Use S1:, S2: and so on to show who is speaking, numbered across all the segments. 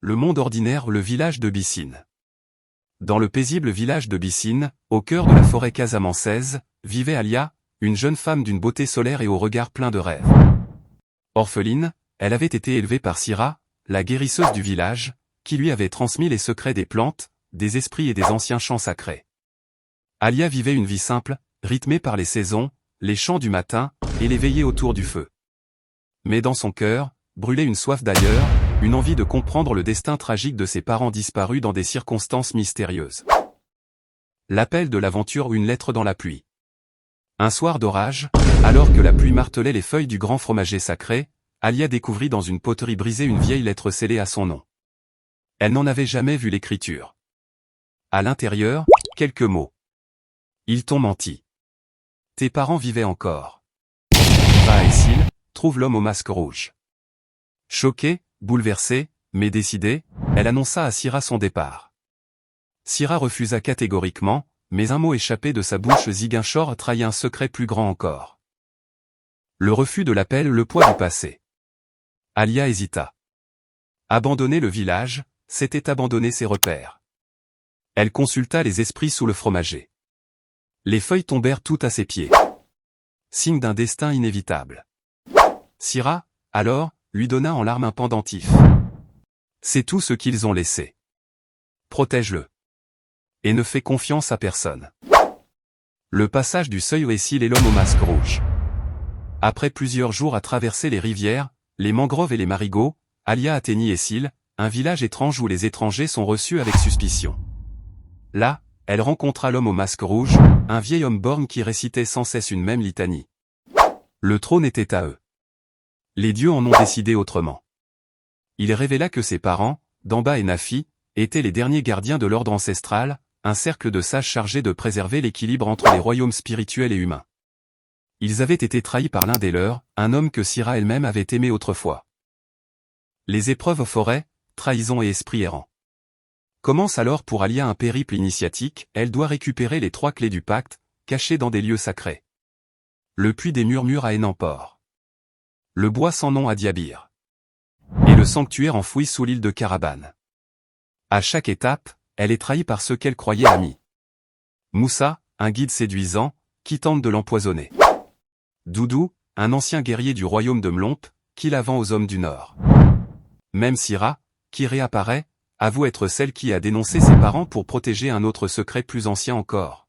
S1: Le monde ordinaire, le village de Bissine. Dans le paisible village de Bissine, au cœur de la forêt casamançaise, vivait Alia, une jeune femme d'une beauté solaire et au regard plein de rêves. Orpheline, elle avait été élevée par Sira, la guérisseuse du village, qui lui avait transmis les secrets des plantes, des esprits et des anciens chants sacrés. Alia vivait une vie simple, rythmée par les saisons, les chants du matin, et les veillées autour du feu. Mais dans son cœur, brûlait une soif d'ailleurs, une envie de comprendre le destin tragique de ses parents disparus dans des circonstances mystérieuses. L'appel de l'aventure ou une lettre dans la pluie. Un soir d'orage, alors que la pluie martelait les feuilles du grand fromager sacré, Alia découvrit dans une poterie brisée une vieille lettre scellée à son nom. Elle n'en avait jamais vu l'écriture. À l'intérieur, quelques mots. Ils t'ont menti. Tes parents vivaient encore. Va à Essyl, trouve l'homme au masque rouge. Choquée, bouleversée, mais décidée, elle annonça à Sira son départ. Sira refusa catégoriquement, mais un mot échappé de sa bouche Ziguinchor trahit un secret plus grand encore. Le refus de l'appel, le poids du passé. Alia hésita. Abandonner le village, c'était abandonner ses repères. Elle consulta les esprits sous le fromager. Les feuilles tombèrent toutes à ses pieds. Signe d'un destin inévitable. Sira, alors, lui donna en larmes un pendentif. C'est tout ce qu'ils ont laissé. Protège-le. Et ne fais confiance à personne. Le passage du seuil au Essyl et l'homme au masque rouge. Après plusieurs jours à traverser les rivières, les mangroves et les marigots, Alia atteignit Essyl, un village étrange où les étrangers sont reçus avec suspicion. Là, elle rencontra l'homme au masque rouge, un vieil homme borgne qui récitait sans cesse une même litanie. Le trône était à eux. Les dieux en ont décidé autrement. Il révéla que ses parents, Damba et Nafi, étaient les derniers gardiens de l'ordre ancestral, un cercle de sages chargés de préserver l'équilibre entre les royaumes spirituels et humains. Ils avaient été trahis par l'un des leurs, un homme que Sira elle-même avait aimé autrefois. Les épreuves forêt, trahison et esprit errant. Commence alors pour Alia un périple initiatique, elle doit récupérer les 3 clés du pacte, cachées dans des lieux sacrés. Le puits des murmures à Enampor. Le bois sans nom à Diabir. Et le sanctuaire enfoui sous l'île de Carabane. À chaque étape, elle est trahie par ceux qu'elle croyait amis. Moussa, un guide séduisant, qui tente de l'empoisonner. Doudou, un ancien guerrier du royaume de Mlomp, qui la vend aux hommes du Nord. Même Sira, qui réapparaît, avoue être celle qui a dénoncé ses parents pour protéger un autre secret plus ancien encore.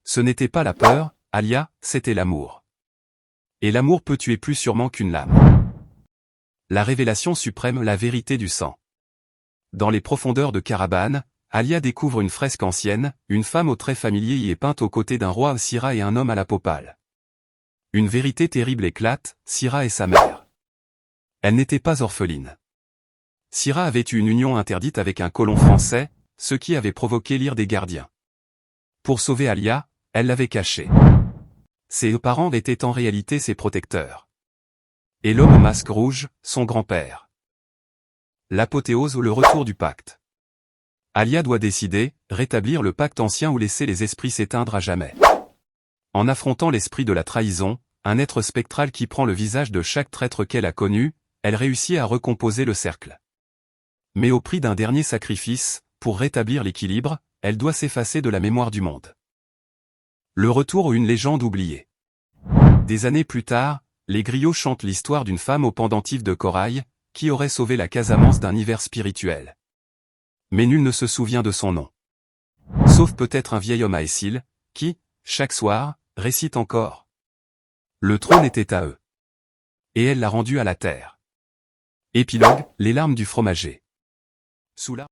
S1: Ce n'était pas la peur, Alia, c'était l'amour. Et l'amour peut tuer plus sûrement qu'une lame. La révélation suprême, la vérité du sang. Dans les profondeurs de Carabane, Alia découvre une fresque ancienne, une femme aux traits familiers y est peinte aux côtés d'un roi Sira et un homme à la peau pâle. Une vérité terrible éclate, Sira est sa mère. Elle n'était pas orpheline. Sira avait eu une union interdite avec un colon français, ce qui avait provoqué l'ire des gardiens. Pour sauver Alia, elle l'avait cachée. Ses parents étaient en réalité ses protecteurs. Et l'homme au masque rouge, son grand-père. L'apothéose ou le retour du pacte. Alia doit décider, rétablir le pacte ancien ou laisser les esprits s'éteindre à jamais. En affrontant l'esprit de la trahison, un être spectral qui prend le visage de chaque traître qu'elle a connu, elle réussit à recomposer le cercle. Mais au prix d'un dernier sacrifice, pour rétablir l'équilibre, elle doit s'effacer de la mémoire du monde. Le retour ou une légende oubliée. Des années plus tard, les griots chantent l'histoire d'une femme au pendentif de corail, qui aurait sauvé la Casamance d'un hiver spirituel. Mais nul ne se souvient de son nom. Sauf peut-être un vieil homme à Essyl, qui, chaque soir, récite encore. Le trône était à eux. Et elle l'a rendu à la terre. Épilogue, les larmes du fromager. Sous la